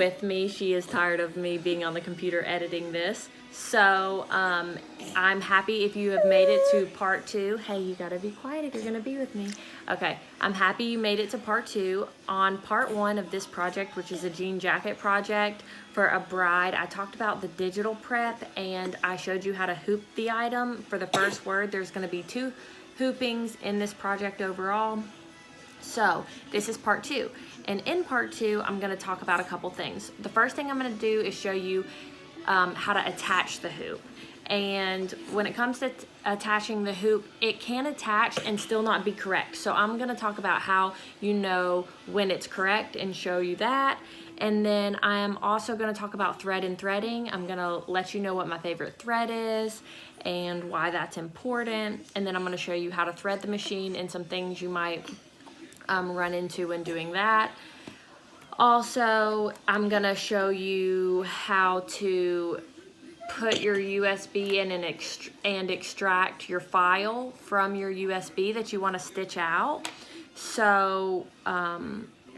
with me. She is tired of me being on the computer editing this. So I'm happy if you have made it to part 2. Hey, you gotta be quiet if you're gonna be with me. Okay, I'm happy you made it to part 2. On part 1 of this project, which is a jean jacket project for a bride, I talked about the digital prep and I showed you how to hoop the item. For the first word, there's gonna be 2 hoopings in this project overall. So this is part 2. And in part 2, I'm gonna talk about a couple things. The first thing I'm gonna do is show you how to attach the hoop. And when it comes to attaching the hoop, it can attach and still not be correct. So I'm gonna talk about how you know when it's correct and show you that. And then I am also gonna talk about thread and threading. I'm gonna let you know what my favorite thread is and why that's important. And then I'm gonna show you how to thread the machine and some things you might run into when doing that. Also, I'm gonna show you how to put your USB in and extract your file from your USB that you want to stitch out. So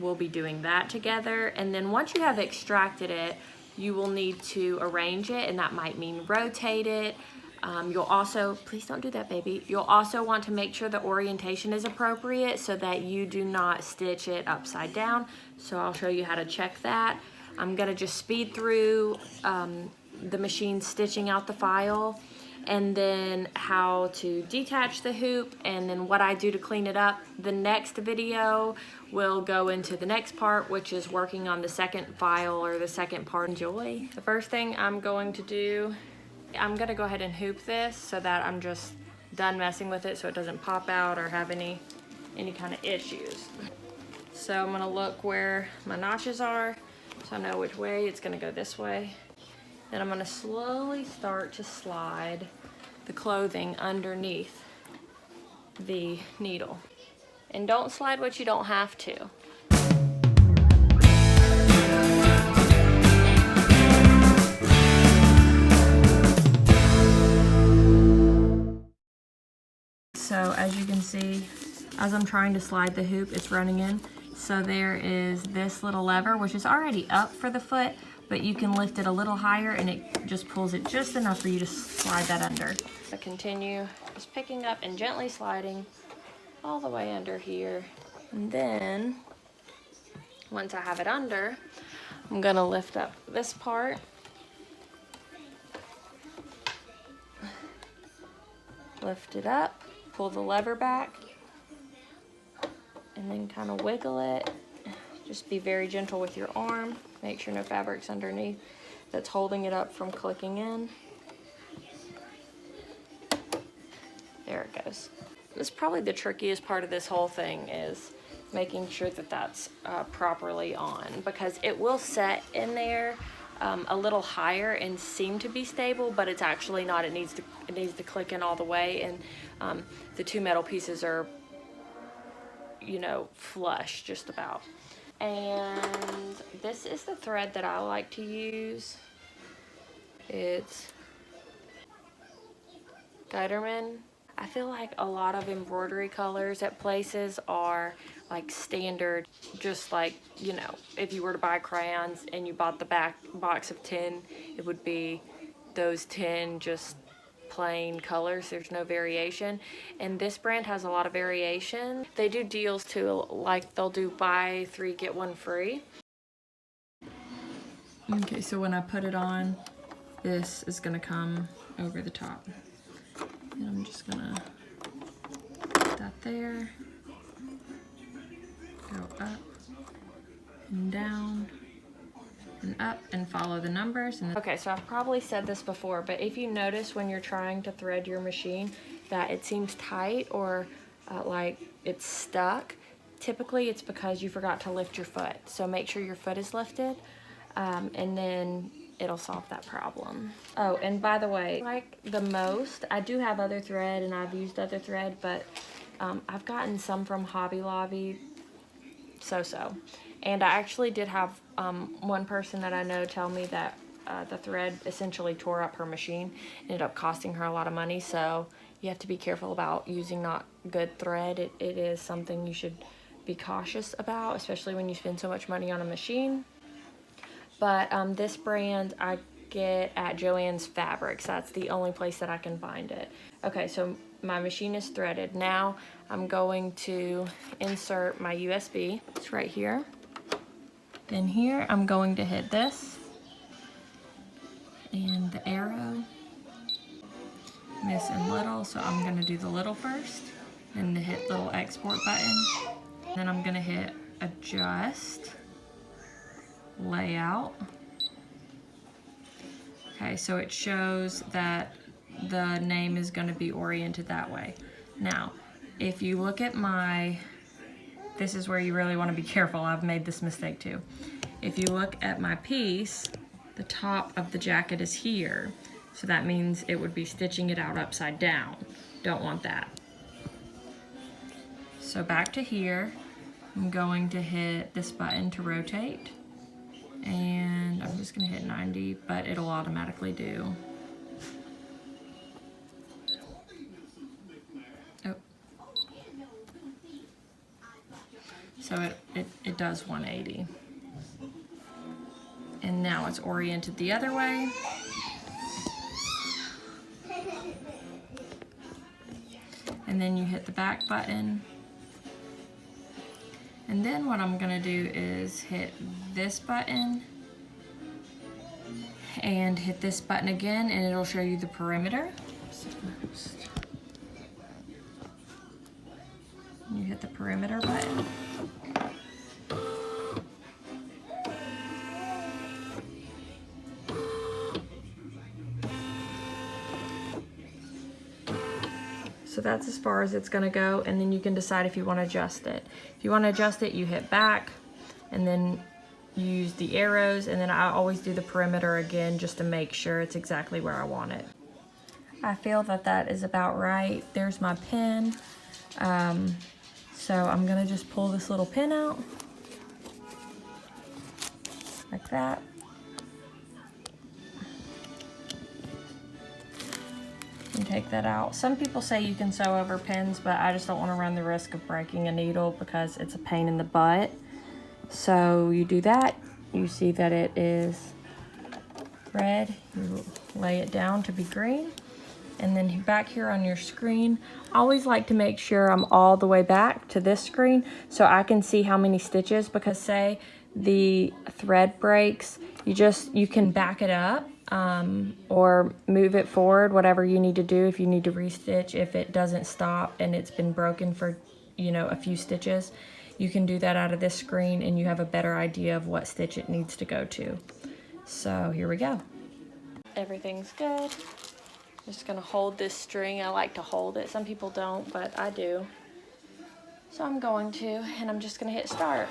we'll be doing that together. And then once you have extracted it, you will need to arrange it, and that might mean rotate it. You'll also, please don't do that, baby. You'll also want to make sure the orientation is appropriate so that you do not stitch it upside down. So I'll show you how to check that. I'm gonna just speed through the machine stitching out the file, and then how to detach the hoop, and then what I do to clean it up. The next video will go into the next part, which is working on the second file or the second part. Enjoy. The first thing I'm going to do, I'm gonna go ahead and hoop this so that I'm just done messing with it so it doesn't pop out or have any kind of issues. So I'm gonna look where my notches are so I know which way it's gonna go this way. Then I'm gonna slowly start to slide the clothing underneath the needle. And don't slide what you don't have to. So as you can see, as I'm trying to slide the hoop, it's running in. So there is this little lever, which is already up for the foot, but you can lift it a little higher and it just pulls it just enough for you to slide that under. I continue just picking up and gently sliding all the way under here. And then, once I have it under, I'm gonna lift up this part. Lift it up, pull the lever back, and then kind of wiggle it. Just be very gentle with your arm. Make sure no fabric's underneath that's holding it up from clicking in. There it goes. This is probably the trickiest part of this whole thing, is making sure that that's properly on, because it will set in there a little higher and seem to be stable, but it's actually not. It needs to click in all the way, and the 2 metal pieces are, you know, flush just about. And this is the thread that I like to use. It's Guiderman. I feel like a lot of embroidery colors at places are like standard, just like, you know, if you were to buy crayons and you bought the back box of 10, it would be those 10 just plain colors. There's no variation, and this brand has a lot of variation. They do deals too, like they'll do buy 3 get 1 free. Okay, so when I put it on, this is gonna come over the top, and I'm just gonna put that there, go up and down and up and follow the numbers. And okay, so I've probably said this before, but if you notice when you're trying to thread your machine that it seems tight or like it's stuck, typically it's because you forgot to lift your foot. So make sure your foot is lifted, and then it'll solve that problem. Oh, and by the way, like the most, I do have other thread and I've used other thread, but I've gotten some from Hobby Lobby, so. And I actually did have one person that I know tell me that the thread essentially tore up her machine, ended up costing her a lot of money. So you have to be careful about using not good thread. It is something you should be cautious about, especially when you spend so much money on a machine. but this brand I get at Joann's Fabrics. That's the only place that I can find it. Okay, so my machine is threaded. Now I'm going to insert my USB. It's right here. Then here I'm going to hit this and the arrow, missing little, so I'm going to do the little first, then the hit little export button, then I'm going to hit adjust layout. Okay, so it shows that the name is going to be oriented that way. Now, if you look at this is where you really want to be careful. I've made this mistake too. If you look at my piece, the top of the jacket is here. So that means it would be stitching it out upside down. Don't want that. So back to here, I'm going to hit this button to rotate. And I'm just gonna hit 90, but it'll automatically do. Oh. So it does 180. And now it's oriented the other way. And then you hit the back button. And then what I'm gonna do is hit this button and hit this button again, and it'll show you the perimeter. You hit the perimeter button. So that's as far as it's gonna go, and then you can decide if you wanna adjust it. If you wanna adjust it, you hit back, and then you use the arrows, and then I always do the perimeter again just to make sure it's exactly where I want it. I feel that that is about right. There's my pin. So I'm gonna just pull this little pin out, like that. And take that out. Some people say you can sew over pins, but I just don't want to run the risk of breaking a needle because it's a pain in the butt. So you do that, you see that it is red, you lay it down to be green, and then back here on your screen, I always like to make sure I'm all the way back to this screen so I can see how many stitches, because say the thread breaks, you can back it up or move it forward, whatever you need to do. If you need to restitch, if it doesn't stop and it's been broken for, you know, a few stitches, you can do that out of this screen and you have a better idea of what stitch it needs to go to. So here we go. Everything's good. I'm just gonna hold this string. I like to hold it. Some people don't, but I do. So I'm going to, and I'm just gonna hit start.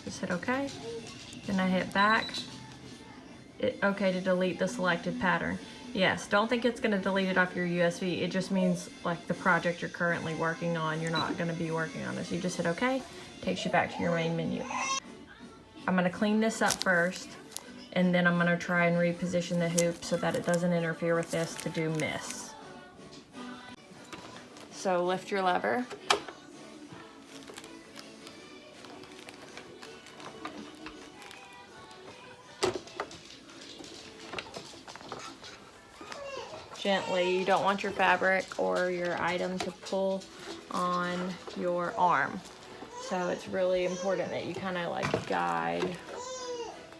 Just hit OK. Then I hit back. OK to delete the selected pattern. Yes, don't think it's going to delete it off your USB. It just means like the project you're currently working on, you're not going to be working on this. You just hit OK, takes you back to your main menu. I'm going to clean this up first, and then I'm going to try and reposition the hoop so that it doesn't interfere with this to do miss. So lift your lever. Gently. You don't want your fabric or your item to pull on your arm. So it's really important that you kind of like guide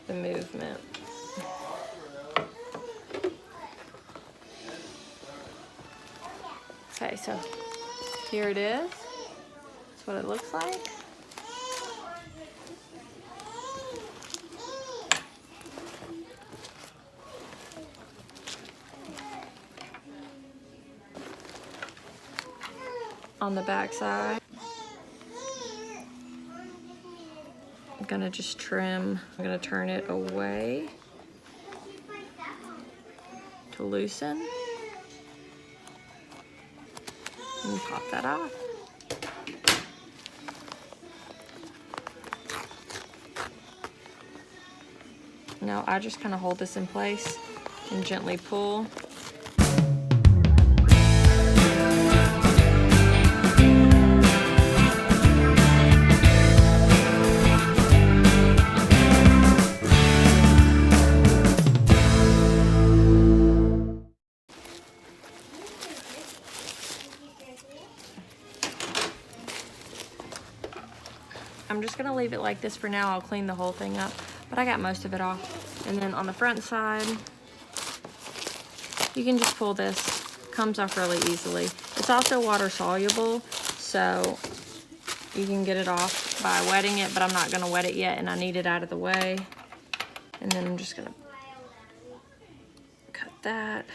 the movement. Okay, so here it is. That's what it looks like. On the back side. gonna just trim. I'm gonna turn it away to loosen. And pop that off. Now I just kind of hold this in place and gently pull. I'm just gonna leave it like this for now. I'll clean the whole thing up, but I got most of it off. And then on the front side, you can just pull this. Comes off really easily. It's also water soluble, so you can get it off by wetting it, but I'm not gonna wet it yet, and I need it out of the way. And then I'm just gonna cut that.